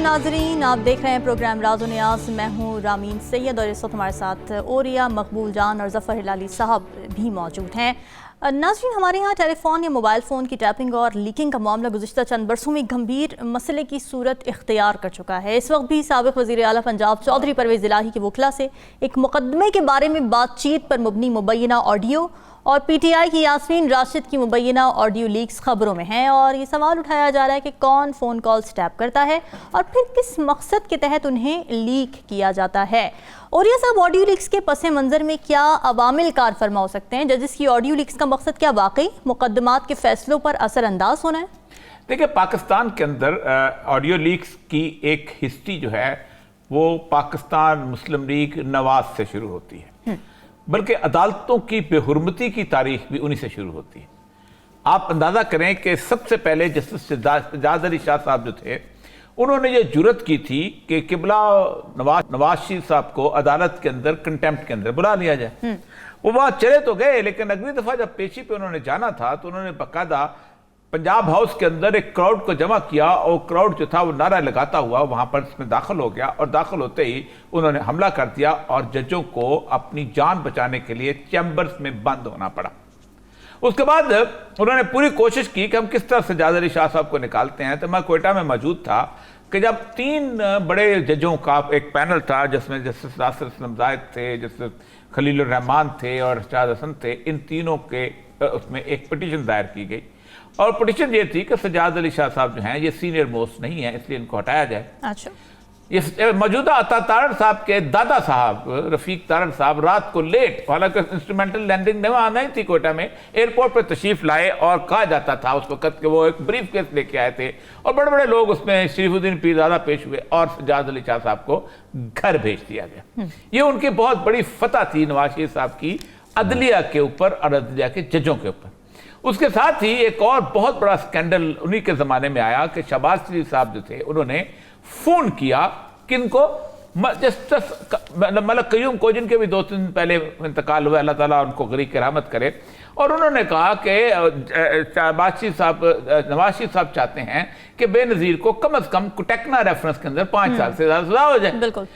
नाजरीन, आप देख रहे हैं प्रोग्राम राज़ो नियाज़। मैं हूँ रामीन सैयद और इस वक्त हमारे साथ ओरिया मकबूल जान और ज़फ़र हिलाली साहब भी मौजूद हैं। नाज़रीन, हमारे यहाँ टेलीफोन या मोबाइल फ़ोन की टैपिंग और लीकिंग का मामला गुज़िश्ता चंद बरसों में गंभीर मसले की सूरत इख्तियार कर चुका है। इस वक्त भी साबिक़ वज़ीर आला पंजाब चौधरी परवेज़ इलाही के वकला से एक मुकदमे के बारे में बातचीत पर मुबनी मुबैना ऑडियो और PTI की यास्मीन राशिद की मुबैना ऑडियो लीक्स खबरों में हैं और ये सवाल उठाया जा रहा है कि कौन फ़ोन कॉल्स टैप करता है और फिर किस मकसद के तहत उन्हें लीक किया जाता है। ओरिया साहब, ऑडियो लीक्स के पस मंज़र में क्या अवामिल कार फरमा हो सकते हैं? जजिस की ऑडियो लीक्स का मकसद क्या वाकई मुकदमात के फैसलों पर असरअंदाज होना है? देखिए, पाकिस्तान के अंदर ऑडियो लीक्स की एक हिस्ट्री जो है वो पाकिस्तान मुस्लिम लीग नवाज से शुरू होती है, बल्कि अदालतों की बेहुरमती की तारीख भी उन्हीं से शुरू होती है। आप अंदाज़ा करें कि सबसे पहले जस्टिस एजाज अली शाह साहब जो थे, उन्होंने ये जुर्रत की थी कि किबला नवाज शरीफ साहब को अदालत के अंदर कंटेम्प्ट के अंदर बुला लिया जाए। वो वहाँ चले तो गए, लेकिन अगली दफ़ा जब पेशी पे उन्होंने जाना था तो उन्होंने बाकायदा पंजाब हाउस के अंदर एक क्राउड को जमा किया और क्राउड जो था वो नारा लगाता हुआ वहां पर इसमें दाखिल हो गया और दाखिल होते ही उन्होंने हमला कर दिया और जजों को अपनी जान बचाने के लिए चैम्बर्स में बंद होना पड़ा। उसके बाद उन्होंने पूरी कोशिश की कि हम किस तरह से एजाज अली शाह साहब को निकालते हैं। तो मैं कोयटा में मौजूद था कि जब 3 बड़े जजों का एक पैनल था जिसमें जस्टिस नासिर इस्लाम जायद थे, जस्टिस खलीलुर रहमान थे और इरशाद हसन थे, इन तीनों के उसमें एक पिटीशन दायर की गई और पिटीशन ये थी कि सजाद अली शाह साहब जो हैं ये सीनियर मोस्ट नहीं है, इसलिए इनको हटाया जाए। अच्छा, ये मौजूदा अता तारड़ साहब के दादा साहब रफीक तारड़ साहब रात को लेट, हालांकि इंस्ट्रूमेंटल लैंडिंग नहीं आना ही थी कोयटा में, एयरपोर्ट पर तशरीफ लाए और कहा जाता था उस वक्त कि वो एक ब्रीफ केस लेके आए थे और बड़े बड़े लोग उसमें शरीफुद्दीन पीरजादा पेश हुए और सजाद अली शाह साहब को घर भेज दिया गया। ये उनकी बहुत बड़ी फतह थी नवाज शरीफ साहब की अदलिया के ऊपर और अदलिया के जजों के ऊपर। उसके साथ ही एक और बहुत बड़ा स्कैंडल उन्हीं के ज़माने में आया कि शहबाज शरीफ साहब जो थे उन्होंने फ़ोन किया किनको, जस्टिस मलिक क़य्यूम को, जिनके भी 2-3 दिन पहले इंतकाल हुआ, अल्लाह ताला उनको गरीक रहमत करे, और उन्होंने कहा कि शहबाज शरीफ साहब नवाज शरीफ साहब चाहते हैं कि बेनज़ीर को कम अज़ कम टेक्ना रेफरेंस के अंदर 5 साल से ज़्यादा सज़ा हो जाए। बिल्कुल।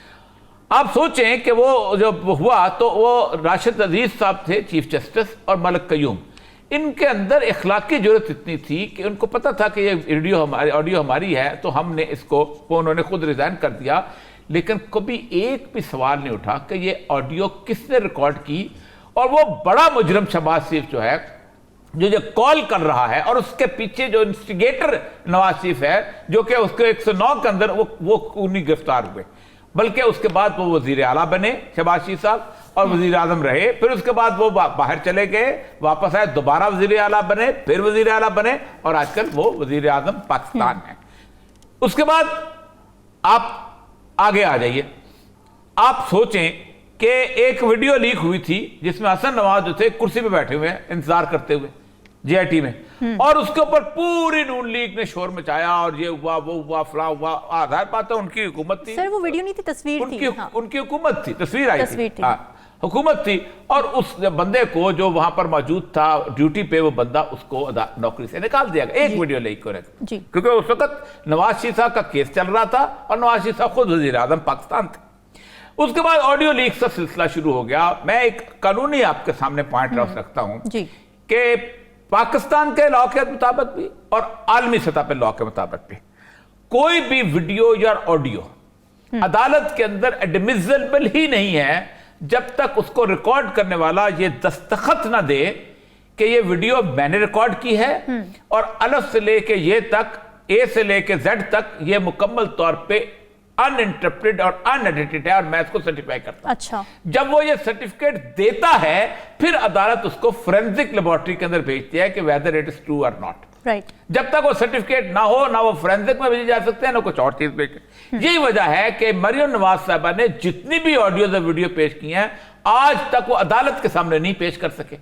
आप सोचें कि वो जब हुआ तो वो राशिद अजीज़ साहब थे चीफ जस्टिस और मलिक क़य्यूम, इनके अंदर इखलाकी जरूरत इतनी थी कि उनको पता था कि ये ऑडियो हमारी है, तो हमने इसको, उन्होंने खुद रिजाइन कर दिया, लेकिन कभी एक भी सवाल नहीं उठा कि ये ऑडियो किसने रिकॉर्ड की। और वो बड़ा मुजरम शहबाज शरीफ जो है, जो कॉल कर रहा है और उसके पीछे जो इंस्टिगेटर नवाज शरीफ है, जो कि उसके 109 के अंदर वो उन्हीं गिरफ्तार हुए, बल्कि उसके बाद वो वजीर आला बने शहबाज शरीफ साहब और वजीर आजम रहे, फिर उसके बाद वो बाहर चले गए, वापस आए, दोबारा वजीर आला बने, फिर वजीर आला बने और आजकल वो वजीर आजम पाकिस्तान है। उसके बाद आप आगे आ जाइए, आप सोचें कि एक वीडियो लीक हुई थी जिसमें हसन नवाज जो थे कुर्सी पे बैठे हुए हैं इंतजार करते हुए JIT में, और उसके ऊपर पूरी नून लीग ने शोर मचाया और ये हुआ वो हुआ फला हुआ। आधार पाता उनकी हुकूमत थी सर, वो वीडियो नहीं थी, तस्वीर थी। हाँ। उनकी हुकूमत थी, तस्वीर आई थी, हुकूमत थी, और उस बंदे को जो वहां पर मौजूद था ड्यूटी पे, वो बंदा उसको नौकरी से निकाल दिया गया एक वीडियो लीक होने से, क्योंकि उस वक्त नवाज शरीफ साहब का केस चल रहा था और नवाज शरीफ साहब खुद वजीर आजम पाकिस्तान थे। उसके बाद ऑडियो लीक का सिलसिला शुरू हो गया। मैं एक कानूनी आपके सामने पॉइंट रखता हूं कि पाकिस्तान के लॉ के मुताबिक भी और आलमी सतह पर लॉ के मुताबिक भी कोई भी वीडियो या ऑडियो अदालत के अंदर एडमिसिबल ही नहीं है जब तक उसको रिकॉर्ड करने वाला ये दस्तखत ना दे कि ये वीडियो मैंने रिकॉर्ड की है और अलफ से लेके ये तक, ए से लेके जेड तक ये मुकम्मल तौर पे अनइंटरप्टेड और अनएडिटेड है और मैं इसको सर्टिफाई करता हूं। अच्छा। जब वो ये सर्टिफिकेट देता है फिर अदालत उसको फोरेंसिक लेबोरेटरी के अंदर भेजती है कि वेदर इट इज ट्रू और नॉट। राइट। जब तक वो सर्टिफिकेट ना हो, ना वो फोरेंसिक में भेजे जा सकते हैं, ना कुछ और चीज भेजे। यही वजह है कि मरियम नवाज साहबा ने जितनी भी ऑडियो और वीडियो पेश की हैं, आज तक वो अदालत के सामने नहीं पेश कर सके,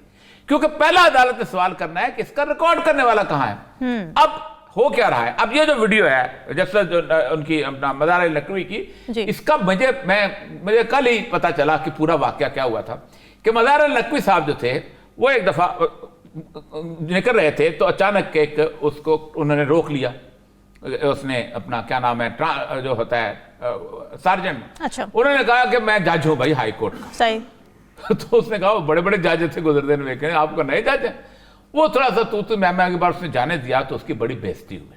क्योंकि पहला अदालत ने सवाल करना है कि इसका रिकॉर्ड करने वाला कहां है। अब हो क्या रहा है, अब ये जो वीडियो है जैसे जो उनकी मज़ार लकवी की, इसका मुझे कल ही पता चला कि पूरा वाकया क्या हुआ था कि मज़ार लकवी साहब जो थे वो एक दफा निकल रहे थे तो अचानक एक उसको उन्होंने रोक लिया उसने अपना क्या नाम है जो होता है सार्जेंट, अच्छा, उन्होंने कहा कि मैं जज हूं भाई हाई कोर्ट का। सही। तो उसने कहा बड़े बड़े जज थे गुजरते हुए, कहें आपको नए जज है। वो थोड़ा सा तू मैं के बाद उसने जाने दिया तो उसकी बड़ी बेइज्जती हुई।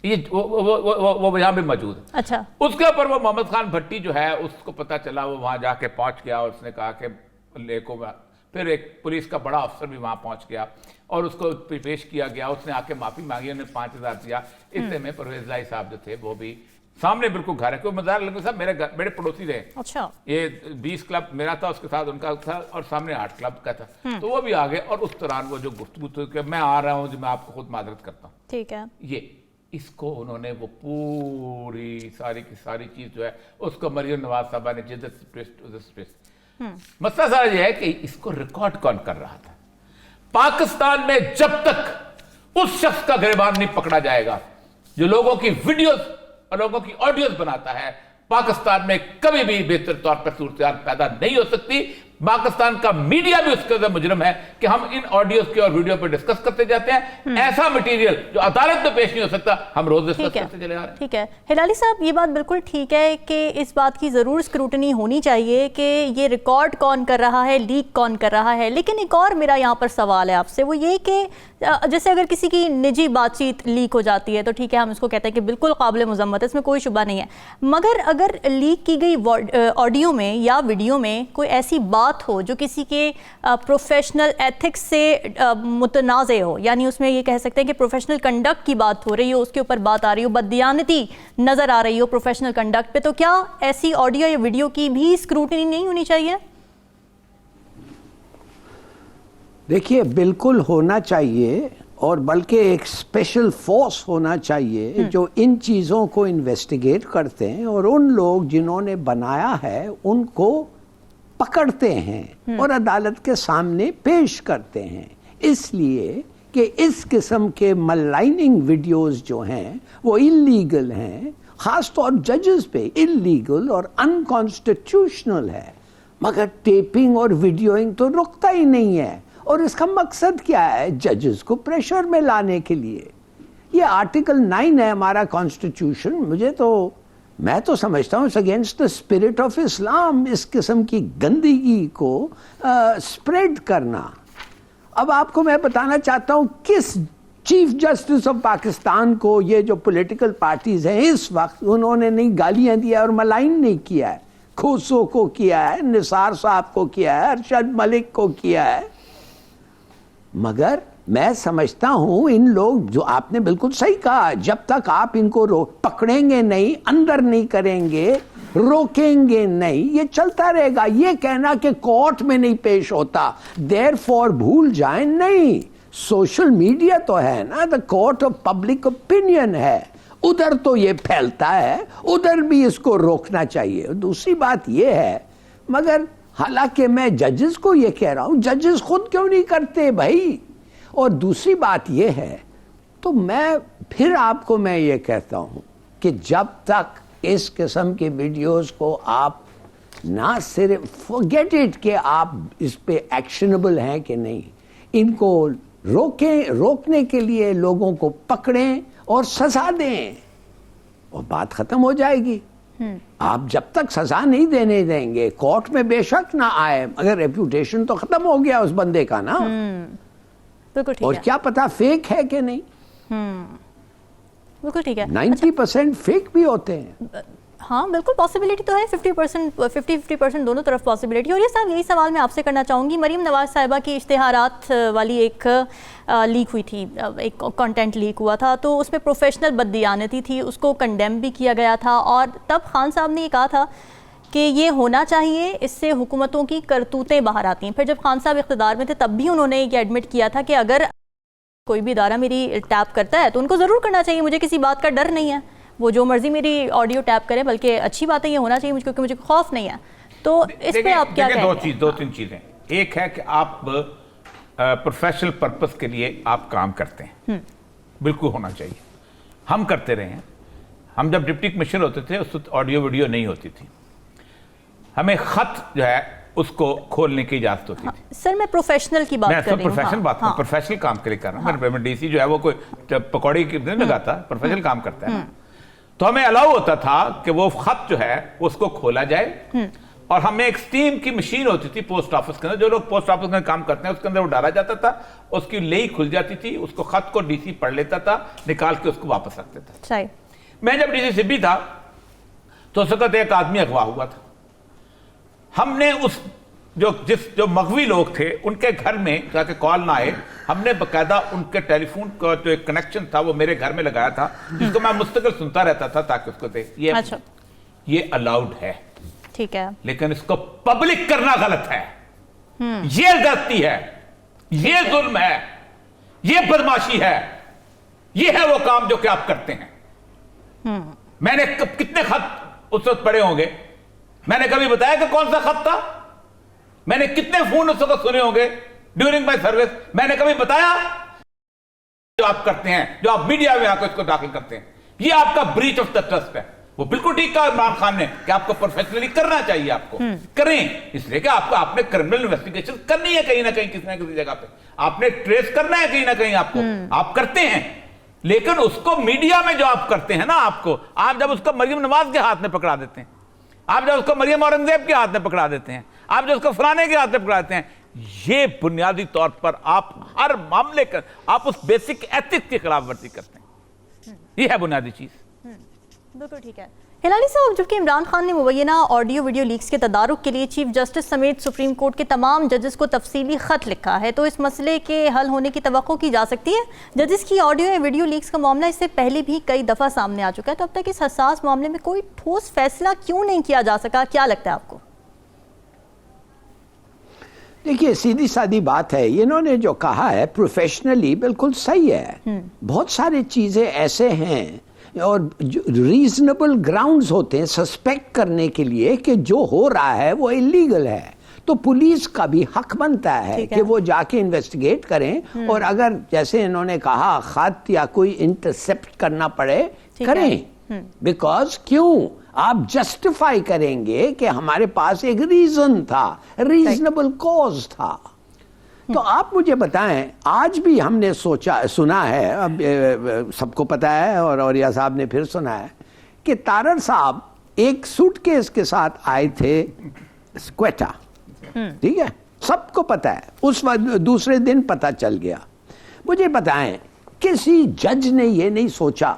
ये वो यहाँ भी मौजूद है। अच्छा, उसके ऊपर वो मोहम्मद खान भट्टी जो है उसको पता चला, वो वहां जाके पहुंच गया और उसने कहा कि लेको, फिर एक पुलिस का बड़ा अफसर भी वहां पहुंच गया और उसको पेश किया गया। उसने आके माफी मांगी, उन्हें 5000 दिया। इतने में परवेज लाई साहब जो थे वो भी सामने बिल्कुल घर है, कोई मजार लगे साहब मेरे पड़ोसी रहे। अच्छा, ये 20 क्लब मेरा था, उसके साथ उनका था और सामने 8 क्लब का था। तो वो भी आ गए और उस दौरान वो जो गुफ्तगू थी, मैं आ रहा हूँ, मैं आपको खुद माजरत करता हूँ, ठीक है। ये इसको उन्होंने वो पूरी सारी की सारी चीज जो है उसको मरियम नवाज साहबा ने जिदत ट्विस्ट। मसला सारा ये है कि इसको रिकॉर्ड कौन कर रहा था। पाकिस्तान में जब तक उस शख्स का गिरबान नहीं पकड़ा जाएगा जो लोगों की वीडियोस और लोगों की ऑडियोस बनाता है, पाकिस्तान में कभी भी बेहतर तौर पर सूरत पैदा नहीं हो सकती। पाकिस्तान का मीडिया भी उसके अंदर मुजरिम है कि हम इन ऑडियोस के और वीडियो पर डिस्कस करते जाते हैं। ऐसा मटेरियल जो अदालत में पेश नहीं हो सकता, हम रोज डिस्कस करते चले आ रहे हैं। ठीक है हिलाली साहब, ये बात बिल्कुल ठीक है कि इस बात की ज़रूर स्क्रूटनी होनी चाहिए कि ये रिकॉर्ड कौन कर रहा है, लीक कौन कर रहा है। लेकिन एक और मेरा यहाँ पर सवाल है आपसे, वो ये कि जैसे अगर किसी की निजी बातचीत लीक हो जाती है तो ठीक है, हम इसको कहते हैं कि बिल्कुल काबिल मुज़म्मत है, इसमें कोई शुबा नहीं है। मगर अगर लीक की गई ऑडियो में या वीडियो में कोई ऐसी बात हो जो किसी के प्रोफेशनल एथिक्स से मुतनाज़े हो, यानी उसमें ये कह सकते हैं कि प्रोफेशनल कंडक्ट की बात हो रही हो, उसके ऊपर बात आ रही हो, बददियानती नज़र आ रही हो प्रोफेशनल कंडक्ट पे, तो क्या ऐसी ऑडियो या वीडियो की भी स्क्रूटनी नहीं होनी चाहिए? देखिए, बिल्कुल होना चाहिए, और बल्कि एक स्पेशल फोर्स होना चाहिए जो इन चीज़ों को इन्वेस्टिगेट करते हैं और उन लोग जिन्होंने बनाया है उनको पकड़ते हैं और अदालत के सामने पेश करते हैं। इसलिए कि इस किस्म के मलाइनिंग वीडियोस जो हैं वो इलीगल हैं, ख़ास तौर जजेस पे इलीगल और अनकॉन्स्टिट्यूशनल है। मगर टेपिंग और वीडियोइंग तो रुकता ही नहीं है, और इसका मकसद क्या है? जजेस को प्रेशर में लाने के लिए। ये आर्टिकल 9 है हमारा कॉन्स्टिट्यूशन, मैं तो समझता हूँ अगेंस्ट द स्पिरिट ऑफ इस्लाम इस किस्म की गंदगी को स्प्रेड करना। अब आपको मैं बताना चाहता हूँ किस चीफ जस्टिस ऑफ पाकिस्तान को ये जो पॉलिटिकल पार्टीज हैं इस वक्त उन्होंने नहीं गालियां दिया और मलाइन नहीं किया है। खोसो को किया है, निसार साहब को किया है, अरशद मलिक को किया है। मगर मैं समझता हूं इन लोग, जो आपने बिल्कुल सही कहा, जब तक आप इनको पकड़ेंगे नहीं, अंदर नहीं करेंगे, रोकेंगे नहीं, ये चलता रहेगा। ये कहना कि कोर्ट में नहीं पेश होता देयरफॉर भूल जाएं, नहीं। सोशल मीडिया तो है ना, the court of public opinion है, उधर तो ये फैलता है, उधर भी इसको रोकना चाहिए। दूसरी बात ये है, मगर हालांकि मैं जजेस को ये कह रहा हूं, जजेस खुद क्यों नहीं करते भाई? और दूसरी बात ये है, तो मैं ये कहता हूं कि जब तक इस किस्म के वीडियोस को आप ना सिर्फ फॉरगेट इट कि आप इस पे एक्शनेबल हैं कि नहीं, इनको रोकने के लिए लोगों को पकड़ें और सजा दें और बात खत्म हो जाएगी। आप जब तक सजा नहीं देने देंगे, कोर्ट में बेशक ना आए, मगर रेप्यूटेशन तो खत्म हो गया उस बंदे का ना। बिल्कुल ठीक और है। क्या पता फेक है कि नहीं। बिल्कुल ठीक है। 90% फेक भी होते हैं। हाँ बिल्कुल, पॉसिबिलिटी तो है, 50% दोनों तरफ पॉसिबिलिटी। और ये साहब, यही सवाल मैं आपसे करना चाहूँगी, मरीम नवाज साहिबा की इश्तिहारात वाली एक लीक हुई थी, एक कंटेंट लीक हुआ था, तो उसमें प्रोफेशनल बददियानती थी, उसको कंडेम भी किया गया था। और तब खान साहब ने ये कहा था कि ये होना चाहिए, इससे हुकूमतों की करतूतें बाहर आती हैं। फिर जब खान साहब इख्तिदार में थे तब भी उन्होंने ये एडमिट किया था कि अगर कोई भी इदारा मेरी टैप करता है तो उनको ज़रूर करना चाहिए, मुझे किसी बात का डर नहीं है, वो जो मर्जी मेरी ऑडियो टैप करे, बल्कि अच्छी बात है, ये होना चाहिए मुझे, क्योंकि मुझे खौफ नहीं है। तो इस पे आप क्या कहेंगे? दो तीन चीजें। एक है कि आप प्रोफेशनल पर्पस के लिए आप काम करते हैं, बिल्कुल होना चाहिए, हम करते रहे हैं। हम जब डिप्टी कमिश्नर होते थे उस वक्त ऑडियो वीडियो नहीं होती थी, हमें खत जो है उसको खोलने की इजाजत होती थी। सर मैं प्रोफेशनल की बात मैं कर रही हूँ। प्रोफेशनल बात कर प्रोफेशनल काम के लिए कर रहा हूँ। मैं डीसी जो है वो कोई पकौड़ी की नहीं लगाता, प्रोफेशनल काम करता है ना। तो हमें अलाउ होता था कि वो खत जो है उसको खोला जाए, और हमें एक स्टीम की मशीन होती थी पोस्ट ऑफिस के अंदर, जो लोग पोस्ट ऑफिस में काम करते हैं उसके अंदर वो डाला जाता था, उसकी लेई खुल जाती थी, उसको खत को डीसी पढ़ लेता था, निकाल के उसको वापस रख देता था। मैं जब डीसी सिब्बी था तो उस वक्त एक आदमी अगवा हुआ था। हमने उस जो मगवी लोग थे उनके घर में ताकि कॉल ना आए, हमने बकायदा उनके टेलीफोन का जो एक कनेक्शन था वो मेरे घर में लगाया था, जिसको मैं मुस्तकिल सुनता रहता था ताकि उसको दे। ये अलाउड है, ठीक है, लेकिन इसको पब्लिक करना गलत है। ये गलती है, ये जुल्म है, ये बदमाशी है, ये है वो काम जो कि आप करते हैं। मैंने कितने खत उस वक्त पढ़े होंगे, मैंने कभी बताया कि कौन सा खत था? मैंने कितने फोन उस वक्त सुने होंगे ड्यूरिंग माय सर्विस? मैंने कभी बताया? जो आप करते हैं, जो आप मीडिया में आकर इसको दाखिल करते हैं, ये आपका ब्रीच ऑफ द ट्रस्ट है। वो बिल्कुल ठीक कहा इमरान खान ने कि आपको प्रोफेशनली करना चाहिए, आपको करें, इसलिए कि आपको आपने क्रिमिनल इन्वेस्टिगेशन करनी है कहीं ना कहीं, किसी ना किसी जगह पे आपने ट्रेस करना है कहीं ना कहीं आपको, आप करते हैं। लेकिन उसको मीडिया में जो आप करते हैं ना, आप जब उसको मरियम नवाज के हाथ में पकड़ा देते हैं, आप जब उसको मरियम औरंगजेब के हाथ में पकड़ा देते हैं, आप जब उसको फलाने के हाथ में पकड़ा देते हैं, ये बुनियादी तौर पर आप हर मामले कर आप उस बेसिक एथिक्स की खिलाफवर्जी करते हैं। ये है बुनियादी चीज। बिल्कुल ठीक है। हिलाली साहब, जबकि इमरान खान ने मुबैना ऑडियो वीडियो लीक्स के तदारुक के लिए चीफ जस्टिस समेत सुप्रीम कोर्ट के तमाम जजेस को तफसीली खत लिखा है, तो इस मसले के हल होने की तवक्को की जा सकती है? जजेस की ऑडियो या वीडियो लीक्स का मामला इससे पहले भी कई दफ़ा सामने आ चुका है, तो अब तक इस हसास मामले में कोई ठोस फैसला क्यों नहीं किया जा सका? क्या लगता है आपको? देखिए, सीधी सादी बात है, इन्होंने जो कहा है प्रोफेशनली बिल्कुल सही है। बहुत सारी चीज़ें ऐसे हैं और रीजनेबल ग्राउंड्स होते हैं सस्पेक्ट करने के लिए कि जो हो रहा है वो इलीगल है, तो पुलिस का भी हक बनता है कि वो जाके इन्वेस्टिगेट करें, और अगर जैसे इन्होंने कहा खत या कोई इंटरसेप्ट करना पड़े करें, बिकॉज क्यों आप जस्टिफाई करेंगे कि हमारे पास एक रीजन था, रीजनेबल कॉज था। तो आप मुझे बताएं, आज भी हमने सुना है, अब सबको पता है और औरिया साहब ने फिर सुना है कि तारड़ साहब एक सूटकेस के साथ आए थे क्वेटा, ठीक है, सबको पता है, उस वक्त दूसरे दिन पता चल गया। मुझे बताएं, किसी जज ने ये नहीं सोचा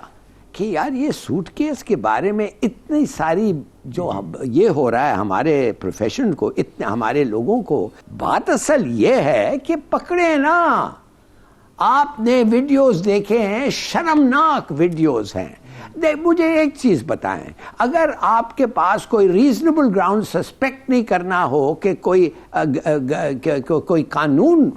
कि यार ये सूटकेस के बारे में इतनी सारी जो ये हो रहा है हमारे प्रोफेशन को, इतने हमारे लोगों को, बात असल ये है कि पकड़े ना। आपने वीडियोस देखे हैं, शर्मनाक वीडियोस हैं। मुझे एक चीज बताएं, अगर आपके पास कोई रीजनेबल ग्राउंड सस्पेक्ट नहीं करना हो कि कोई कानून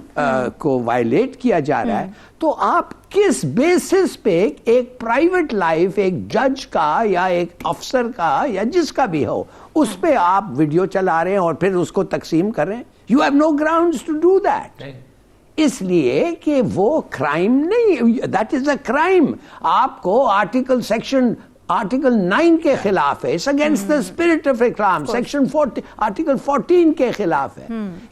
को वायलेट किया जा रहा है, तो आप किस बेसिस पे एक प्राइवेट लाइफ एक जज का या एक अफसर का या जिसका भी हो उस पे आप वीडियो चला रहे हैं और फिर उसको तकसीम कर रहे हैं? You have no grounds to do that, इसलिए कि वो क्राइम नहीं, दैट इज अ क्राइम। आपको आर्टिकल 9 के खिलाफ है, it's against the spirit of Islam, section 40 article 14 के खिलाफ है।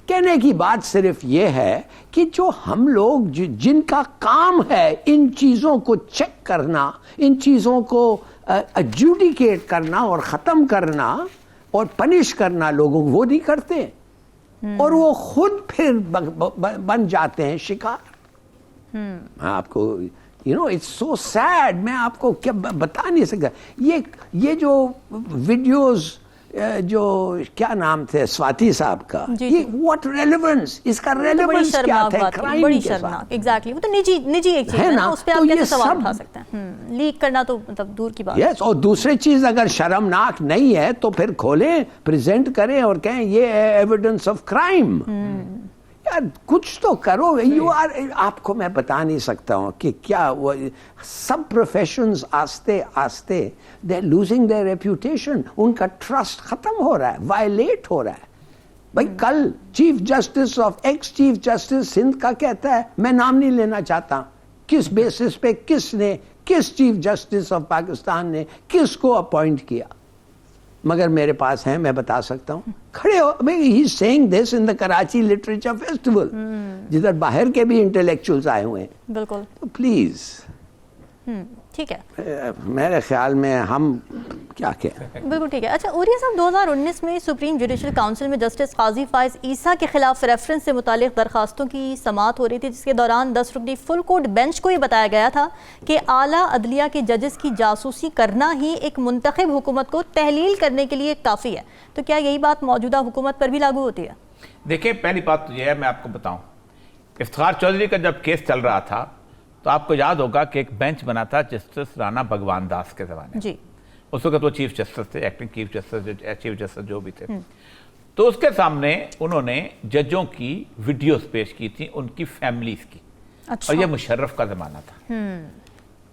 कहने की बात सिर्फ ये है कि जो हम लोग जिनका काम है इन चीजों को चेक करना, इन चीजों को एडजुडिकेट करना और खत्म करना और पनिश करना, लोगों को वो नहीं करते और वो खुद फिर बन जाते हैं शिकार। आपको इट्स सो सैड, मैं आपको क्या बता नहीं सकता। ये जो वीडियोस, जो क्या नाम थे स्वाति साहब का, ये व्हाट रेलेवेंस, इसका रेलेवेंस क्या था क्राइम बड़ी के शर्मनाक। एग्जैक्टली, वो तो निजी एक चीज है ना, उस पे आप कैसे सवाल उठा सकते हैं? लीक करना तो मतलब दूर की बात है। और दूसरी चीज, अगर शर्मनाक नहीं है तो फिर खोलें, प्रेजेंट करें और कहें ये एविडेंस ऑफ क्राइम। यार कुछ तो करो। आपको मैं बता नहीं सकता हूँ कि क्या वो सब प्रोफेशंस आस्ते आस्ते they are losing their reputation, उनका ट्रस्ट खत्म हो रहा है, वायलेट हो रहा है। भाई कल chief justice of ex chief justice Sindh का कहता है, मैं नाम नहीं लेना चाहता, किस बेसिस पे किस चीफ जस्टिस ऑफ पाकिस्तान ने किसको अपॉइंट किया, मगर मेरे पास हैं, मैं बता सकता हूँ। खड़े हो, he saying this in the Karachi literature festival, जिधर बाहर के भी इंटेलेक्चुअल्स आए हुए हैं। बिल्कुल, तो प्लीज ठीक है, मेरे ख्याल में हम क्या कहें। बिल्कुल ठीक है। अच्छा उरिया साहब, 2019 में सुप्रीम जुडिशल काउंसिल में जस्टिस काजी फायज ईसा के खिलाफ रेफरेंस से मुतालिक दरखास्तों की समाअत हो रही थी, जिसके दौरान 10 रुकनी फुल कोर्ट बेंच को ये बताया गया था कि आला अदलिया के जजेस की जासूसी करना ही एक मुंतखब हुकूमत को तहलील करने के लिए काफ़ी है। तो क्या यही बात मौजूदा हुकूमत पर भी लागू होती है? देखिए, पहली बात तो यह है, मैं आपको बताऊं, इफ्तिखार चौधरी का जब केस चल रहा था तो आपको याद होगा कि एक बेंच बना था जस्टिस राणा भगवान दास के ज़माने जी। उस वक्त वो चीफ जस्टिस थे, एक्टिंग चीफ जस्टिस जो भी थे। तो उसके सामने उन्होंने जजों की वीडियोस पेश की थी, उनकी फैमिलीज की। अच्छा। और ये मुशर्रफ का ज़माना था।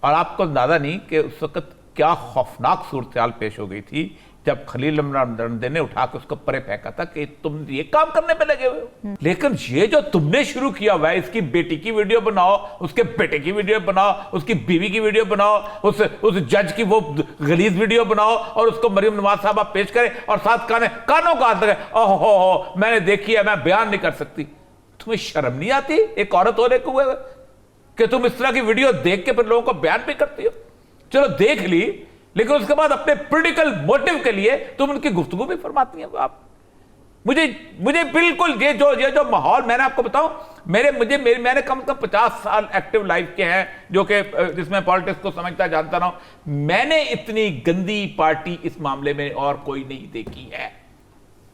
और आपको अंदाज़ा नहीं कि उस वक्त क्या खौफनाक सूरत पेश हो गई थी जब खलील नंदे ने उठा के उसको परे फेंका था कि तुम ये काम करने पे लगे हुए हो। लेकिन ये जो तुमने शुरू किया हुआ है, इसकी बेटी की वीडियो बनाओ, उसके बेटे की वीडियो बनाओ, उसकी बीवी की वीडियो बनाओ, उस जज की वो गलीज वीडियो बनाओ और उसको मरियम नवाज साहब पेश करें और साथ कानों का हाथ लगे, ओहो मैंने देखी है, मैं बयान नहीं कर सकती। तुम्हें शर्म नहीं आती एक औरत होने को कि तुम इस तरह की वीडियो देख के फिर लोगों को बयान भी करती हो? चलो देख ली, लेकिन उसके बाद अपने पॉलिटिकल मोटिव के लिए तुम उनकी गुफ्तगू भी फरमाती हैं। आप मुझे बिल्कुल ये जो माहौल, मैंने आपको बताऊं, मैंने कम से कम 50 साल एक्टिव लाइफ के हैं, जो कि जिसमें पॉलिटिक्स को समझता जानता रहा हूं। मैंने इतनी गंदी पार्टी इस मामले में और कोई नहीं देखी है।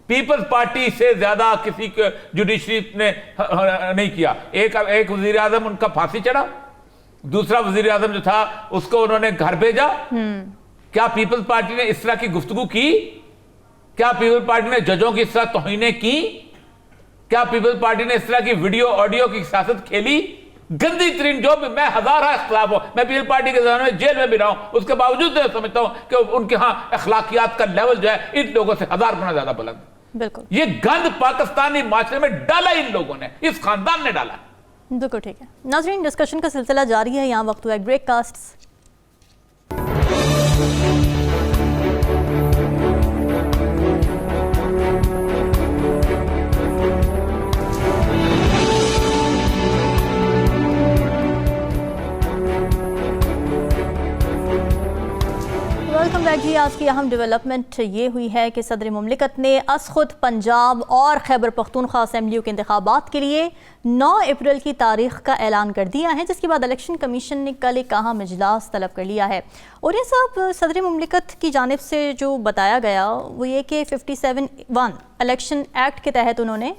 पीपल्स पार्टी से ज्यादा किसी को जुडिशरी ने नहीं किया। एक वजीर आजम उनका फांसी चढ़ा, दूसरा वजीर आजम जो था उसको उन्होंने घर भेजा। क्या पीपल्स पार्टी ने इस तरह की गुफ्तगू की? क्या पीपल्स पार्टी ने जजों की इस तरह तौहीनें की? क्या पीपल्स पार्टी ने इस तरह की वीडियो ऑडियो की सियासत खेली? गंदी तरीन, जो भी, मैं हजारा इख्तलाफ हो, मैं पीपल्स पार्टी के जमाने में जेल में भी रहा हूं, उसके बावजूद मैं समझता हूं कि उनके यहां अखलाकियात का लेवल जो है इन लोगों से 1000 गुना ज्यादा बुलंद। बिल्कुल, ये गंद पाकिस्तानी माशरे में डाला इन लोगों ने, इस खानदान ने डाला। बिल्कुल ठीक है। नाज़रीन, डिस्कशन का सिलसिला जारी है, यहाँ वक्त हुआ एक ब्रेक कास्ट। वेलकम बैक जी। आज की अहम डेवलपमेंट ये हुई है कि सदर मुमलिकत ने खुद पंजाब और खैबर पख्तूनख्वा असेंबलियों के इंतखाबात के लिए 9 अप्रैल की तारीख का ऐलान कर दिया है, जिसके बाद इलेक्शन कमीशन ने कल एक अहम इजलास तलब कर लिया है। और ये साहब, सदर मुमलिकत की जानिब से जो बताया गया वो ये कि 57(1) इलेक्शन एक्ट के तहत उन्होंने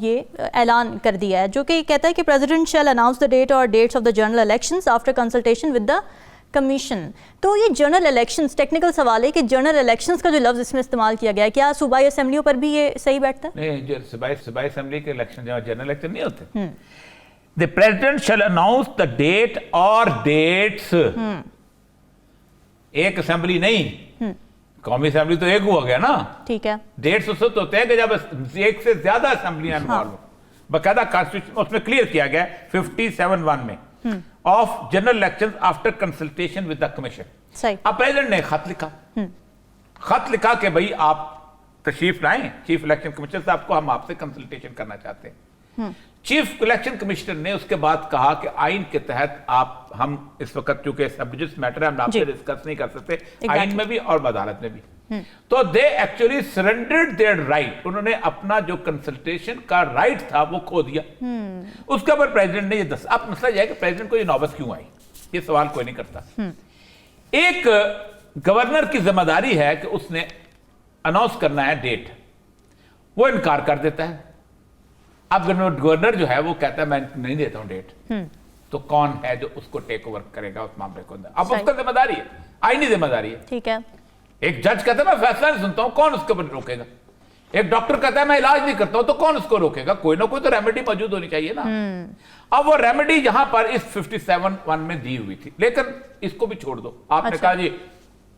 ये ऐलान कर दिया है, जो कि कहता है कि president shall announce the date और dates of the general elections after consultation with the commission. तो ये जनरल इलेक्शंस, टेक्निकल सवाल है कि जनरल इलेक्शंस का जो लफ्ज़ इसमें इस्तेमाल किया गया है, क्या सूबाई असेंबलियों पर भी ये सही बैठता है? नहीं, जो सूबाई असेंबली के इलेक्शन जनरल इलेक्शन नहीं होते। The president shall announce the date और डेट्स। एक असेंबली नहीं, कौमी असेंबली तो एक हुआ गया ना, ठीक है। डेट्स उस वक्त होते हैं कि जब एक से ज्यादा असेंबलियां इन्वॉल्व हो। बकायदा कॉन्स्टिट्यूशन उसमें क्लियर किया गया 57(1) में of general election after consultation with the commission. अब प्रेसिडेंट ने खत लिखा कि भाई आप तशरीफ लाएं चीफ इलेक्शन कमिश्नर साहब को, हम आपसे कंसल्टेशन करना चाहते हैं। चीफ इलेक्शन कमिश्नर ने उसके बाद कहा कि आइन के तहत हम इस वक्त चूंकि सब्जेक्ट मैटर है, हम आपसे डिस्कस नहीं कर सकते, आइन में भी और अदालत में भी। तो they actually surrendered their right, उन्होंने अपना जो कंसल्टेशन का राइट था वो खो दिया। उसके ऊपर प्रेसिडेंट ने ये दस, अब मसला यह है कि प्रेसिडेंट को ये नौबत क्यों आई, ये सवाल कोई नहीं करता। एक गवर्नर की जिम्मेदारी है कि उसने अनाउंस करना है डेट, वो इनकार कर देता है। अब गवर्नर जो है वो कहता है मैं नहीं देता हूं डेट, तो कौन है जो उसको टेक ओवर करेगा उस मामले को? अब उसका जिम्मेदारी है, आईनी जिम्मेदारी है, ठीक है। एक जज कहता है मैं फैसला नहीं सुनता हूं, कौन उसके ऊपर रोकेगा? एक डॉक्टर कहता है मैं इलाज नहीं करता हूं, तो कौन उसको रोकेगा? कोई ना कोई तो रेमेडी मौजूद होनी चाहिए ना। अब वो रेमेडी यहां पर इस 57(1) में दी हुई थी, लेकिन इसको भी छोड़ दो। आपने कहा जी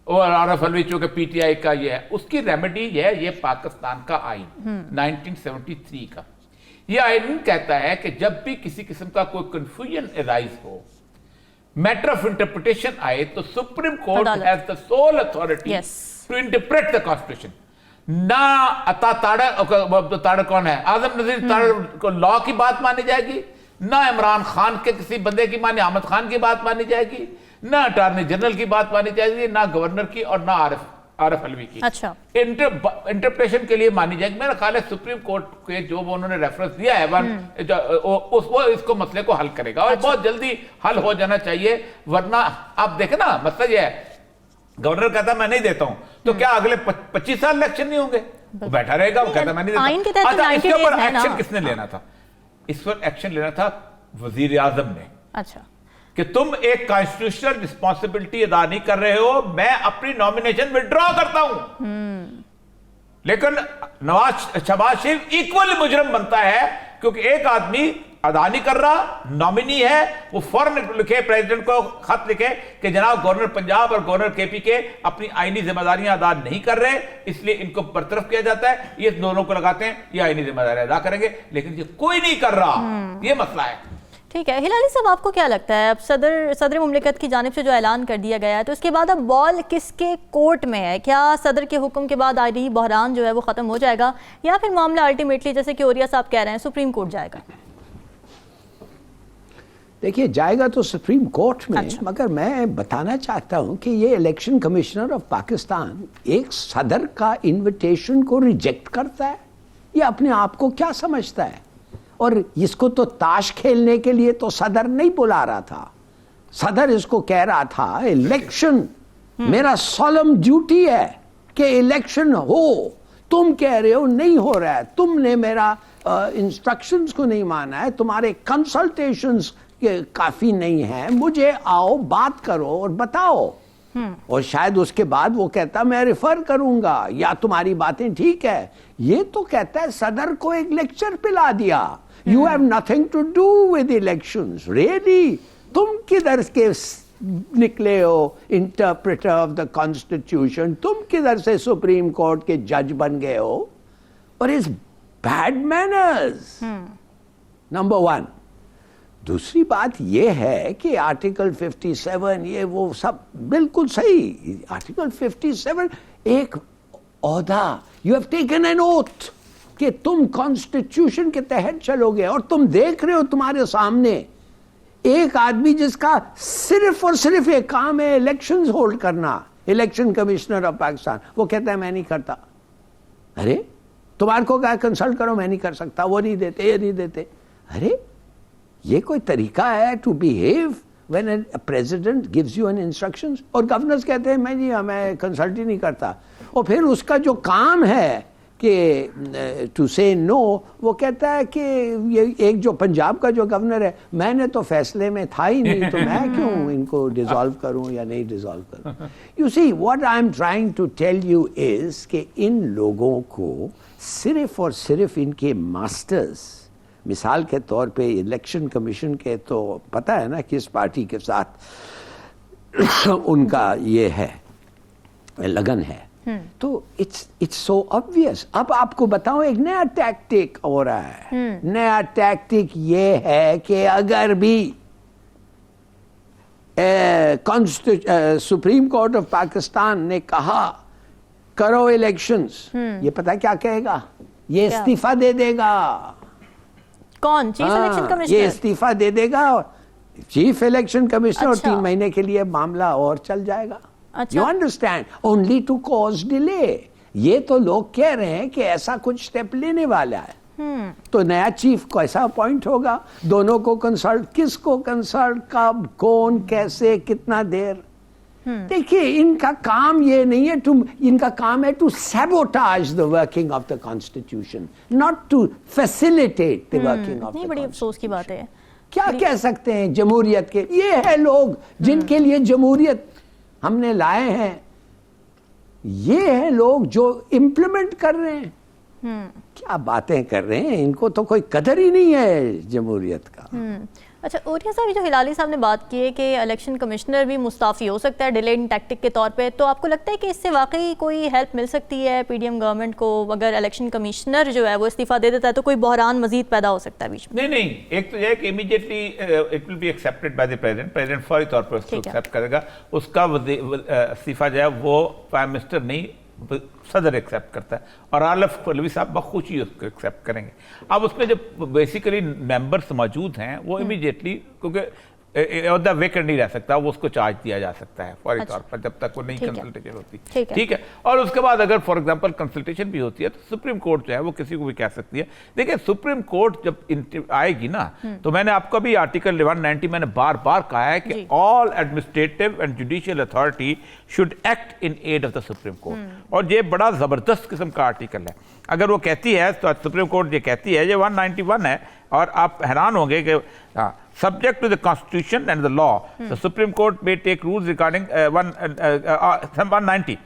और आरएफ अलवी चूंकि पीटीआई का ये है, उसकी रेमेडी ये पाकिस्तान का आइन 1973 का। ये आइन कहता है कि जब भी किसी किस्म का कोई कंफ्यूजन अराइज हो, मैटर ऑफ इंटरप्रिटेशन आए, तो supreme court has the sole authority to interpret the constitution. ना अता ताड़ कौन है, आजम नजीर ताड़ को लॉ की बात मानी जाएगी, ना इमरान खान के किसी बंदे की मानी अहमद खान की बात मानी जाएगी, ना अटॉर्नी जनरल की बात मानी जाएगी, ना गवर्नर की और ना आरिफ अलवी की। अच्छा, इंटरप्रेशन के लिए मानी जाएगी। मेरा ख्याल है सुप्रीम कोर्ट के जो उन्होंने रेफरेंस दिया है वो इसको मसले को हल करेगा और बहुत जल्दी हल हो जाना चाहिए। वरना आप देखें ना, मसला ये है, गवर्नर कहता मैं नहीं देता हूं तो क्या अगले 25 साल इलेक्शन नहीं होंगे? वो बैठा रहेगा, वो कहता मैं नहीं आइन के देता। तहत तो अच्छा, 90 इसके ऊपर days है ना? एक्शन किसने लेना था? इस पर एक्शन लेना था वजीर आजम ने अच्छा, कि तुम एक कॉन्स्टिट्यूशनल रिस्पॉन्सिबिलिटी अदा नहीं कर रहे हो, मैं अपनी नॉमिनेशन विड्रॉ करता हूं। लेकिन शहबाज शरीफ इक्वल मुजरम बनता है क्योंकि एक आदमी अदा नहीं कर रहा, नॉमिनी है, वो फौरन लिखे प्रेसिडेंट को खत लिखे कि जनाब गवर्नर पंजाब और गवर्नर केपी के अपनी आईनी जिम्मेदारियां अदा नहीं कर रहे, इसलिए इनको बरतरफ किया जाता है। ये दोनों को लगाते हैं, ये आईनी जिम्मेदारियां अदा करेंगे, लेकिन ये कोई नहीं कर रहा। ये मसला है। ठीक है। हिलाली साहब, आपको क्या लगता है, अब सदर मुमलिकत की जानिब से जो ऐलान कर दिया गया है, तो इसके बाद अब बॉल किसके कोर्ट में है? क्या सदर के हुक्म के बाद आईनी बहरान जो है वो ख़त्म हो जाएगा, या फिर मामला अल्टीमेटली जैसे कि ओरिया साहब कह रहे हैं सुप्रीम कोर्ट जाएगा? देखिए, जाएगा तो सुप्रीम कोर्ट में। अच्छा। मगर मैं बताना चाहता हूं कि ये इलेक्शन कमिश्नर ऑफ पाकिस्तान एक सदर का इनविटेशन को रिजेक्ट करता है। ये अपने आप को क्या समझता है? और इसको तो ताश खेलने के लिए तो सदर नहीं बुला रहा था। सदर इसको कह रहा था इलेक्शन मेरा सॉलम ड्यूटी है कि इलेक्शन हो। तुम कह रहे हो नहीं हो रहा है, तुमने मेरा इंस्ट्रक्शंस को नहीं माना है, तुम्हारे कंसल्टेशंस काफी नहीं है, मुझे आओ बात करो और बताओ। और शायद उसके बाद वो कहता मैं रिफर करूंगा या तुम्हारी बातें ठीक है। ये तो कहता है सदर को एक लेक्चर पिला दिया। You have nothing to do with elections, really. तुम किधर के निकले हो इंटरप्रेटर ऑफ द कॉन्स्टिट्यूशन? तुम किधर से सुप्रीम कोर्ट के जज बन गए हो? और इज बैड मैनर्स, नंबर 1। दूसरी बात यह है कि आर्टिकल 57 ये वो सब बिल्कुल सही। आर्टिकल 57 एक ओहदा, you have taken N oath कि तुम कॉन्स्टिट्यूशन के तहत चलोगे। और तुम देख रहे हो तुम्हारे सामने एक आदमी जिसका सिर्फ और सिर्फ एक काम है इलेक्शंस होल्ड करना, इलेक्शन कमिश्नर ऑफ पाकिस्तान, वो कहता है मैं नहीं करता। अरे तुम्हारे को क्या कंसल्ट करो, मैं नहीं कर सकता, वो नहीं देते, ये नहीं देते। अरे ये कोई तरीका है to behave when a president gives you an instructions? और गवर्नर्स कहते हैं मैं कंसल्ट ही नहीं करता। और फिर उसका जो काम है कि टू से नो, वो कहता है कि ये एक जो पंजाब का जो गवर्नर है, मैंने तो फैसले में था ही नहीं, तो मैं क्यों इनको डिसॉल्व करूं या नहीं डिसॉल्व करूं? You see what I am trying to tell you is कि इन लोगों को सिर्फ और सिर्फ इनके मास्टर्स, मिसाल के तौर पे इलेक्शन कमीशन के, तो पता है ना किस पार्टी के साथ उनका ये है लगन है। तो इट्स सो ऑब्वियस। अब आपको बताऊं, एक नया टैक्टिक हो रहा है। नया टैक्टिक ये है कि अगर भी सुप्रीम कोर्ट ऑफ पाकिस्तान ने कहा करो इलेक्शंस, ये पता क्या कहेगा? ये इस्तीफा दे देगा। कौन? Chief election commissioner? ये इस्तीफा दे देगा चीफ इलेक्शन कमिश्नर। और 3 महीने के लिए मामला और चल जाएगा। You understand? Only to cause delay. ये तो लोग कह रहे हैं कि ऐसा कुछ स्टेप लेने वाला है। तो नया चीफ कैसा अपॉइंट होगा? दोनों को कंसल्ट, किसको कंसल्ट, कब, कौन, कैसे, कितना देर? देखिए, इनका काम ये नहीं है इनका काम है to sabotage the working of the constitution, not to facilitate the working of the. बड़ी अफसोस की बात है। क्या कह सकते हैं जमहूरियत के? ये है लोग जिनके लिए जमहूरियत हमने लाए हैं। ये है लोग जो इम्प्लीमेंट कर रहे हैं। क्या बातें कर रहे हैं, इनको तो कोई कदर ही नहीं है जमहूरियत का। अच्छा, ओरिया साहब, जो हिलाली साहब ने बात की है कि इलेक्शन कमिश्नर भी मुस्ताफ़ी हो सकता है डिलेड टैक्टिक के तौर पे, तो आपको लगता है कि इससे वाकई कोई हेल्प मिल सकती है पीडीएम गवर्नमेंट को? अगर इलेक्शन कमिश्नर जो है वो इस्तीफा दे देता है तो कोई बहरान मजीद पैदा हो सकता है बीच में? नहीं, एक तो यह कि immediately it will be accepted by the president फौरी तौर पर उसको एक्सेप्ट करेगा। उसका इस्तीफा जो है वो प्राइम मिनिस्टर नहीं सदर एक्सेप्ट करता है और आलफ पलवी साहब बखुशी उसको एक्सेप्ट करेंगे। अब उसमें जो बेसिकली मेंबर्स मौजूद हैं वो इमीडिएटली, क्योंकि द वेकेंट नहीं रह सकता, वो उसको चार्ज दिया जा सकता है फौरी तौर पर जब तक वो नई कंसल्टेशन होती। ठीक है। और उसके बाद अगर फॉर एग्जांपल कंसल्टेशन भी होती है तो सुप्रीम कोर्ट जो है वो किसी को भी कह सकती है। देखिए सुप्रीम कोर्ट जब आएगी ना, तो मैंने आपको भी आर्टिकल 190 मैंने बार बार कहा है कि all administrative and judicial authority should act in aid of the supreme court. और ये बड़ा जबरदस्त किस्म का आर्टिकल है। अगर वो कहती है तो सुप्रीम कोर्ट ये कहती है, ये 191 है और आप हैरान होंगे कि subject to the constitution and the law, the Supreme Court may take rules regarding 190.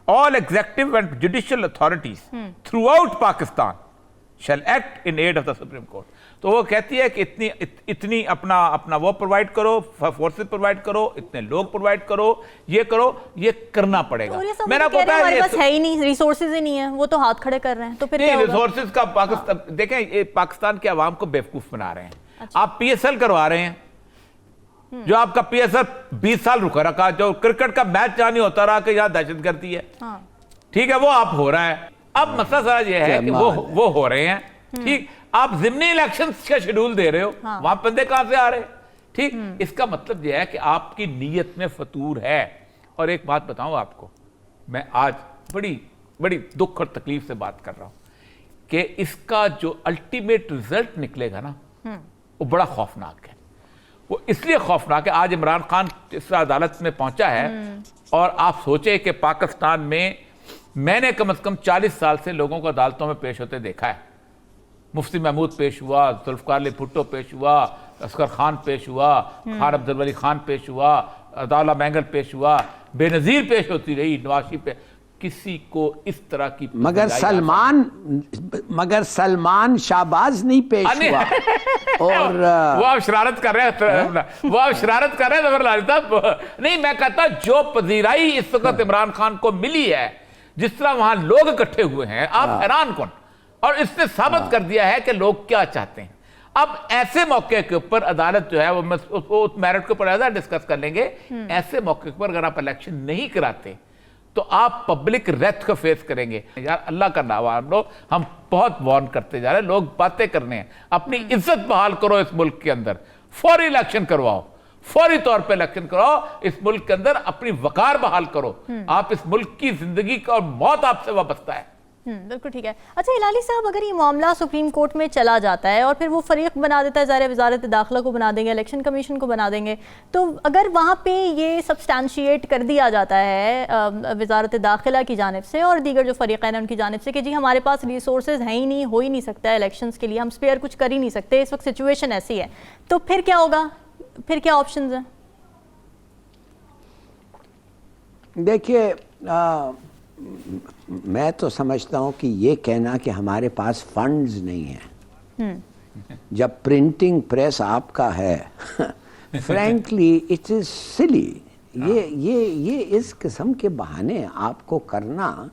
All executive and judicial authorities throughout Pakistan shall act in aid of the Supreme Court. तो वो कहती है कि इतनी अपना वो प्रोवाइड करो, फोर्सेस प्रोवाइड करो, इतने लोग प्रोवाइड करो, ये करना पड़ेगा। मैंने आपको बताया हमारे पास है ही नहीं, रिसोर्सेज ही नहीं है, वो तो हाथ खड़े कर रहे हैं, तो फिर क्या होगा? रिसोर्सेज का पाकिस्तान देखें, ये पाकिस्तान के अवाम को बेवकूफ बना रहे हैं। अच्छा। आप पीएसएल करवा रहे हैं, जो आपका पीएसएल 20 साल रुका रखा, जो क्रिकेट का मैच जानी होता रहा कि यहाँ दहशतगर्दी है, ठीक है, वो आप हो रहा है। अब मसला सारा ये है कि वो हो रहे हैं, ठीक। आप जिमनी इलेक्शंस का शेड्यूल दे रहे हो, वहां बंदे कहां से आ रहे हैं, ठीक। इसका मतलब यह है कि आपकी नीयत में फतूर है। और एक बात बताऊं आपको, मैं आज बड़ी दुख और तकलीफ से बात कर रहा हूं कि इसका जो अल्टीमेट रिजल्ट निकलेगा ना, वो बड़ा खौफनाक है। वो इसलिए खौफनाक है, आज इमरान खान इस अदालत में पहुंचा है और आप सोचे कि पाकिस्तान में मैंने कम से कम 40 साल से लोगों को अदालतों में पेश होते देखा है। मुफ्ती महमूद पेश हुआ, जुल्फकार अली भुट्टो पेश हुआ, असगर खान पेश हुआ, खान अब्दुल वली खान पेश हुआ, अदाला मैंगल पेश हुआ, बेनजीर पेश होती रही, नवाशी पे किसी को इस तरह की मगर सलमान शाहबाज नहीं पेश हुआ। और वो आप शरारत कर रहे हैं, वो आप शरारत कर रहे हैं जफरलाल साहब। नहीं, मैं कहता जो पजीराई इस वक्त इमरान खान को मिली है, जिस तरह वहां लोग इकट्ठे हुए हैं, आप हैरान कौन। और इसने साबित कर दिया है कि लोग क्या चाहते हैं। अब ऐसे मौके के ऊपर अदालत जो है वो मेरिट के ऊपर ज़्यादा डिस्कस कर लेंगे। ऐसे मौके पर अगर आप इलेक्शन नहीं कराते तो आप पब्लिक रेथ को फेस करेंगे। यार अल्लाह का नाम हम बहुत वार्न करते जा रहे हैं, लोग बातें करने हैं। अपनी इज्जत बहाल करो इस मुल्क के अंदर, फौरी इलेक्शन करवाओ, फौरी तौर पे इलेक्शन कराओ, इस मुल्क के अंदर अपनी वकार बहाल करो। आप इस मुल्क की जिंदगी का और मौत आपसे वाबस्ता है। बिल्कुल ठीक है। अच्छा हिलाली साहब, अगर ये मामला सुप्रीम कोर्ट में चला जाता है और फिर वो फरीक बना देता है, ज़ाहिर वजारत दाखिला को बना देंगे, इलेक्शन कमीशन को बना देंगे, तो अगर वहाँ पे ये सब्सटैंशिएट कर दिया जाता है वजारत दाखिला की जानिब से और दीगर जो फरीक़ैन हैं उनकी जानिब से कि जी हमारे पास रिसोर्सेज हैं ही नहीं, हो ही नहीं सकता है इलेक्शंस के लिए, हम स्पेयर कुछ कर ही नहीं सकते, इस वक्त सिचुएशन ऐसी है, तो फिर क्या होगा? फिर क्या ऑप्शंस हैं? देखिए, मैं तो समझता हूँ कि ये कहना कि हमारे पास फंड्स नहीं हैं, जब प्रिंटिंग प्रेस आपका है, फ्रैंकली इट इज सिली। ये इस किस्म के बहाने आपको करना,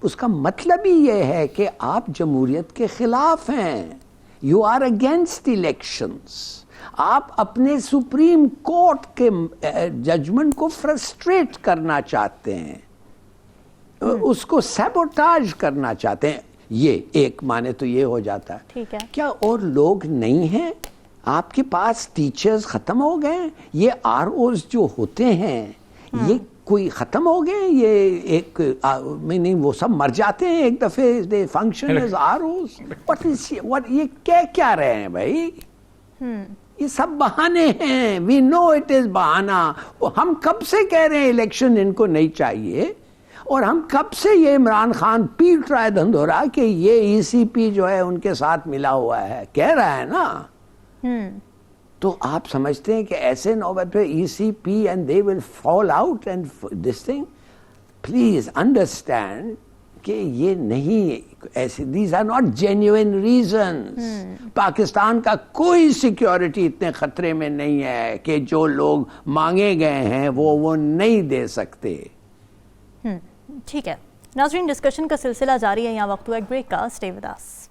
उसका मतलब ही ये है कि आप जमहूरियत के खिलाफ हैं। You are against elections. आप अपने सुप्रीम कोर्ट के जजमेंट को फ्रस्ट्रेट करना चाहते हैं, उसको सैबोटाज करना चाहते हैं। ये एक माने तो ये हो जाता है। ठीक है। क्या और लोग नहीं हैं आपके पास? टीचर्स खत्म हो गए? ये आरओज जो होते हैं ये कोई खत्म हो गए? ये एक नहीं, वो सब मर जाते हैं एक दफे, दे फंक्शन एज आरओज। व्हाट ये क्या रहे हैं भाई? ये सब बहाने हैं। वी नो इट इज बहाना। हम कब से कह रहे हैं इलेक्शन इनको नहीं चाहिए, और हम कब से ये इमरान खान पीट रहा है धंधोरा कि ये ईसीपी जो है उनके साथ मिला हुआ है, कह रहा है ना। तो आप समझते हैं कि ऐसे नौबत पे ECP and they will fall out and this thing, please understand कि ये नहीं ऐसे, these are not genuine reasons. Pakistan का कोई सिक्योरिटी इतने खतरे में नहीं है कि जो लोग मांगे गए हैं वो नहीं दे सकते। ठीक है नाज़रीन, डिस्कशन का सिलसिला जारी है। यहाँ वक्त हुआ एक ब्रेक का, stay with us.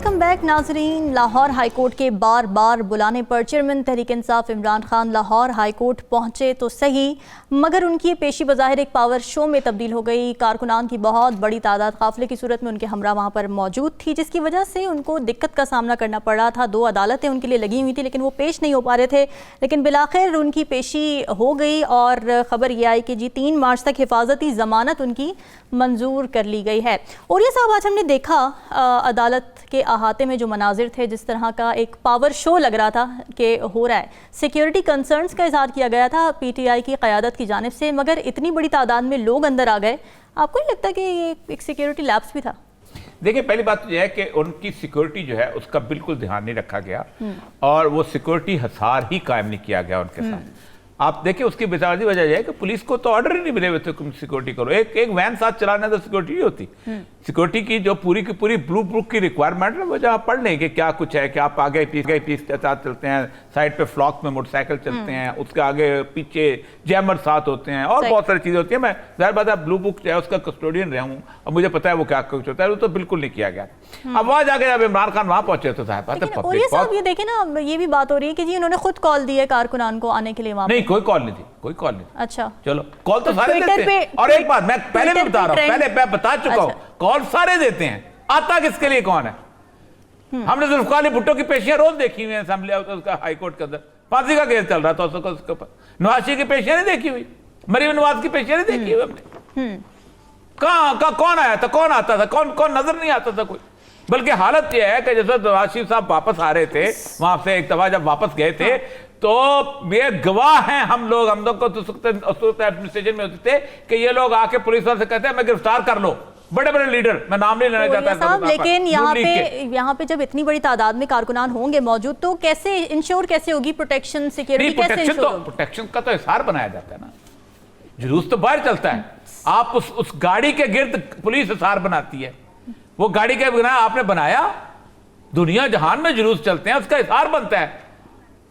Welcome back नाजरीन। लाहौर हाईकोर्ट के बार बार बुलाने पर चेयरमैन तहरीक इंसाफ इमरान खान लाहौर हाईकोर्ट पहुंचे तो सही, मगर उनकी ये पेशी बज़ाहिर एक पावर शो में तब्दील हो गई। कारकुनान की बहुत बड़ी तादाद काफिले की सूरत में उनके हमरा वहां पर मौजूद थी, जिसकी वजह से उनको दिक्कत का सामना करना पड़ रहा था। 2 अदालतें उनके लिए लगी हुई थी लेकिन वो पेश नहीं हो पा रहे थे, लेकिन बिलाखिर उनकी पेशी हो गई और ख़बर यह आई कि जी 3 मार्च तक हिफाजती ज़मानत उनकी मंजूर कर ली गई है। ओरिया साहब, आज हमने देखा अदालत के अहाते में जो मनाजिर थे, जिस तरह का एक पावर शो लग रहा था कि हो रहा है। सिक्योरिटी कंसर्न्स का इजहार किया गया था पीटीआई की क़यादत की जानिब से, मगर इतनी बड़ी तादाद में लोग अंदर आ गए, आपको नहीं लगता कि ये एक सिक्योरिटी लैप्स भी था? देखिए, पहली बात तो यह है कि उनकी सिक्योरिटी जो है उसका बिल्कुल ध्यान नहीं रखा गया और वो सिक्योरिटी हसार ही कायम नहीं किया गया उनके साथ। आप देखिए, उसकी बेचारी वजह यह है कि पुलिस को तो ऑर्डर ही नहीं मिले हुए थे तुम सिक्योरिटी करो। एक वैन साथ चलाना तो सिक्योरिटी नहीं होती। सिक्योरिटी की जो पूरी की पूरी ब्लू बुक की रिक्वायरमेंट है वो जहाँ पढ़ लें कि क्या कुछ है कि आप आगे पीछे साथ चलते हैं, साइड पे फ्लॉक में मोटरसाइकिल चलते हैं, उसके आगे पीछे जैमर साथ होते हैं और बहुत सारी चीजें होती है। मैं जाहिर बात है ब्लू बुक जो है उसका कस्टोडियन रहा हूँ और मुझे पता है वो क्या कुछ होता है, वो तो बिल्कुल नहीं किया गया। अब वहां जाके जब इमरान खान वहां पहुंचे तो साहब ये देखे ना, ये भी बात हो रही है कि जी उन्होंने खुद कॉल दी है कारकुनान को आने के लिए वहां। नहीं, कोई कॉल नहीं थी, कोई कॉल नहीं। अच्छा, चलो, कॉल तो सारे देते हैं। और एक बात मैं पहले भी बता रहा हूं, पहले मैं बता चुका हूं, कॉल सारे देते हैं, आता किसके लिए कौन है। हमने जुल्फिकार अली भुट्टो की पेशियां रोज देखी हुई हैं असेंबली उसका हाईकोर्ट के अंदर, फांसी का केस चल रहा था उसके ऊपर। नवाज की पेशियां नहीं देखी हुई, मरीम नवाज की पेशियां नहीं देखी हुई हमने। कहां कौन आया था, कौन आता था, कौन नजर नहीं आता था कोई। बल्कि हालत यह है कि जैसे नवाज शरीफ साहब वापस आ रहे थे वहां से, एक दफा जब वापस गए थे तो ये गवाह हैं हम लोग को तो एडमिनिस्ट्रेशन में होते थे कि ये लोग आके पुलिस वाले से कहते हैं मैं गिरफ्तार कर लो, बड़े बड़े लीडर, मैं नाम नहीं लेना चाहता साहब, लेकिन यहाँ पे जब इतनी बड़ी तादाद में कारकुनान होंगे मौजूद तो कैसे इंश्योर कैसे होगी प्रोटेक्शन, सिक्योरिटी कैसे इंश्योर होगी? प्रोटेक्शन का तो हिसार बनाया जाता है ना, जुलूस तो बाहर चलता है, आप उस गाड़ी के गिर्द पुलिस हिसार बनाती है, वो गाड़ी के बिना आपने बनाया, दुनिया जहान में जुलूस चलते हैं उसका हिसार बनता है,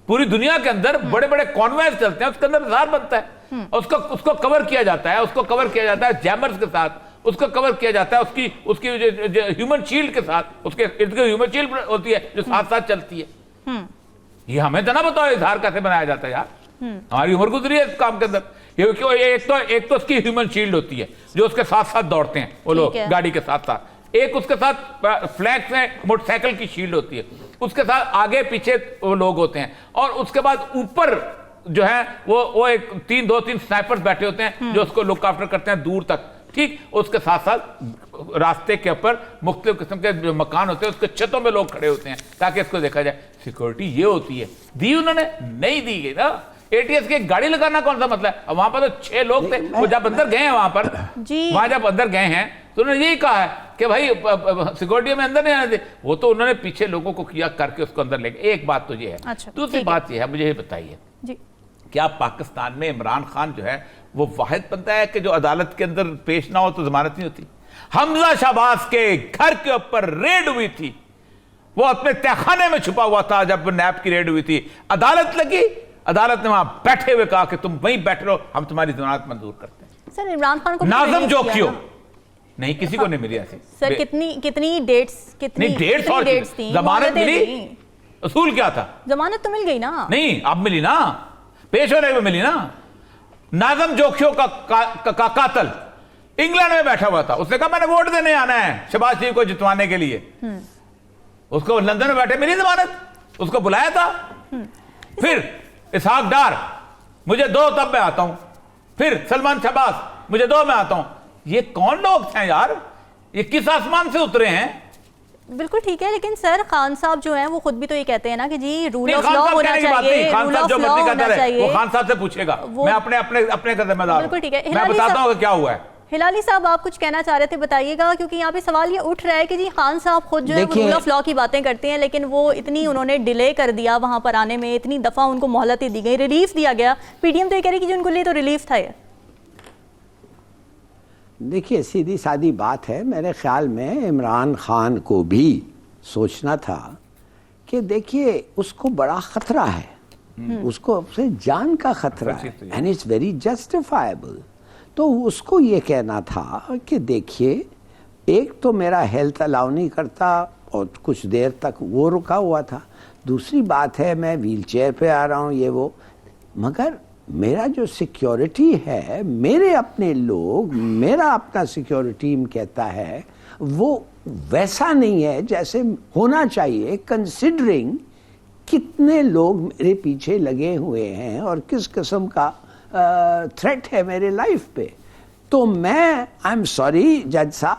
पूरी दुनिया के अंदर बड़े बड़े कॉन्वेंस चलते हैं उसके अंदर हिसार बनता है, उसको कवर किया जाता है, उसको कवर किया जाता है जैमर्स के साथ, उसको कवर किया जाता है उसकी ह्यूमन शील्ड के साथ, उसके इर्द गिर्द ह्यूमन शील्ड होती है जो साथ साथ चलती है। ये हमें तो ना बताओ हिसार कैसे बनाया जाता है यार, हमारी उम्र गुजरी है इस काम के अंदर। एक तो उसकी ह्यूमन शील्ड होती है जो उसके साथ साथ दौड़ते हैं वो लोग गाड़ी के साथ साथ, एक उसके साथ फ्लैग्स में मोटरसाइकिल की शील्ड होती है, उसके साथ आगे पीछे वो लोग होते हैं, और उसके बाद ऊपर जो है वो एक 2-3 स्नाइपर्स बैठे होते हैं जो उसको लुक आफ्टर करते हैं दूर तक, ठीक। उसके साथ साथ रास्ते के ऊपर मुख्तलिफ किस्म के जो मकान होते हैं उसके छतों में लोग खड़े होते हैं ताकि इसको देखा जाए। सिक्योरिटी ये होती है, दी उन्होंने नहीं दी गई ना। एटीएस की गाड़ी लगाना कौन सा मतलब है? वहां पर तो 6 लोग थे, वो जब अंदर गए हैं वहां पर, वहां जब अंदर गए हैं तो उन्होंने यही कहा है कि भाई सिक्योरिटी में अंदर नहीं आने दे, वो तो उन्होंने पीछे लोगों को किया करके उसको अंदर ले गए। एक बात तो ये है। अच्छा, दूसरी बात ये है, मुझे ये बताइए क्या पाकिस्तान में इमरान खान जो है वो वाहिद बनता है कि जो अदालत के अंदर पेश ना हो तो जमानत नहीं होती? हमजा शहबाज के घर के ऊपर रेड हुई थी, वो अपने तहखाने में छुपा हुआ था जब नैब की रेड हुई थी, अदालत लगी, अदालत ने वहां बैठे हुए कहा कि तुम वहीं बैठ रहो, हम तुम्हारी जमानत मंजूर करते हैं। सर, इमरान खान को नाज़म जोखियो नहीं, किसी को नहीं मिली ऐसी। सर, कितनी डेट्स थी? जमानत मिली? असूल क्या था? जमानत तो मिल गई ना। नहीं, अब मिली ना, पेश होने में मिली ना। नाज़म जोखियो का कातल इंग्लैंड में बैठा हुआ था, उसने कहा मैंने वोट देने आना है शहबाज शरीफ को जितवाने के लिए, उसको लंदन में बैठे मिली जमानत, उसको बुलाया था। फिर इसहाक डार मुझे दो, तब मैं आता हूं, फिर सलमान शहबाज मुझे दो, मैं आता हूं। ये कौन लोग थे यार? ये किस आसमान से उतरे हैं? बिल्कुल ठीक है, लेकिन सर खान साहब जो हैं वो खुद भी तो ये कहते हैं ना कि जी रूल ऑफ लॉ होना चाहिए, रूल ऑफ लॉ होना चाहिए। वो खान साहब से पूछेगा, मैं अपने का जिम्मेदार हूं। बिल्कुल ठीक है, मैं बताता हूं कि क्या हुआ है। हिलाली साहब, आप कुछ कहना चाह रहे थे, बताइएगा, क्योंकि यहाँ पे सवाल ये उठ रहा है कि जी खान साहब खुद जो है रूल ऑफ लॉ की बातें करते हैं, लेकिन वो इतनी उन्होंने डिले कर दिया वहां पर आने में, इतनी दफा उनको मोहलतें दी गई, रिलीफ दिया गया। पीडीएम तो ये कह रही कि जी उनको लिए तो रिलीफ था। ये देखिए, सीधी सादी बात है, मेरे ख्याल में इमरान खान को भी सोचना था कि देखिए उसको बड़ा खतरा है, उसको अपने जान का खतरा है, एंड इट्स वेरी जस्टिफाइबल। तो उसको ये कहना था कि देखिए, एक तो मेरा हेल्थ अलाउ नहीं करता, और कुछ देर तक वो रुका हुआ था। दूसरी बात है मैं व्हीलचेयर पे आ रहा हूँ ये वो, मगर मेरा जो सिक्योरिटी है, मेरे अपने लोग, मेरा अपना सिक्योरिटी टीम कहता है वो वैसा नहीं है जैसे होना चाहिए, कंसिडरिंग कितने लोग मेरे पीछे लगे हुए हैं और किस किस्म का थ्रेट है मेरे लाइफ पे। तो मैं आई एम सॉरी जज साहब,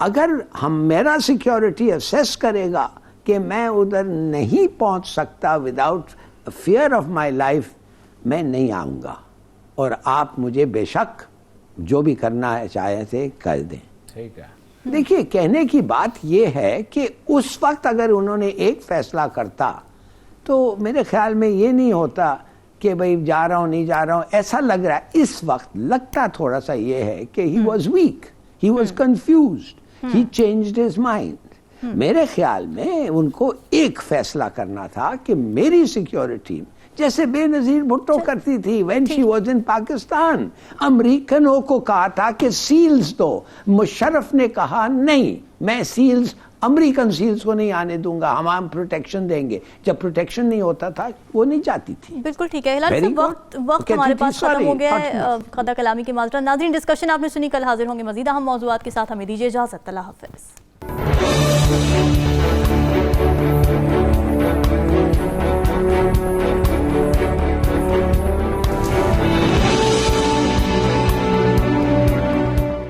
अगर मेरा सिक्योरिटी असेस करेगा कि मैं उधर नहीं पहुंच सकता without fear of my life, मैं नहीं आऊँगा। और आप मुझे बेशक जो भी करना है चाहे थे कर दें। ठीक है। देखिए, कहने की बात यह है कि उस वक्त अगर उन्होंने एक फैसला करता तो मेरे ख्याल में ये नहीं होता कि भाई जा रहा हूँ नहीं जा रहा हूँ। ऐसा लग रहा है इस वक्त, लगता थोड़ा सा ये है कि he was weak, he was confused, he changed his mind. मेरे ख्याल में उनको एक फैसला करना था कि मेरी सिक्योरिटी जैसे बेनजीर भुट्टो करती थी when she was in Pakistan. अमेरिकनों को कहा था कि सील्स दो, मुशर्रफ ने कहा नहीं, मैं सील्स अमेरिकन सील्स को नहीं आने दूंगा, हम प्रोटेक्शन देंगे। जब प्रोटेक्शन नहीं होता था वो नहीं जाती थी। बिल्कुल ठीक है। हिलाल साहब, वक्त हमारे पास खत्म हो गया है। कदा कलामी की माजरा। नाज़रीन, डिस्कशन आपने सुनी, कल हाजिर होंगे मजीद अहम मौज़ूआत के साथ। हमें दीजिए इजाज़त। अल्लाह हाफ़िज़।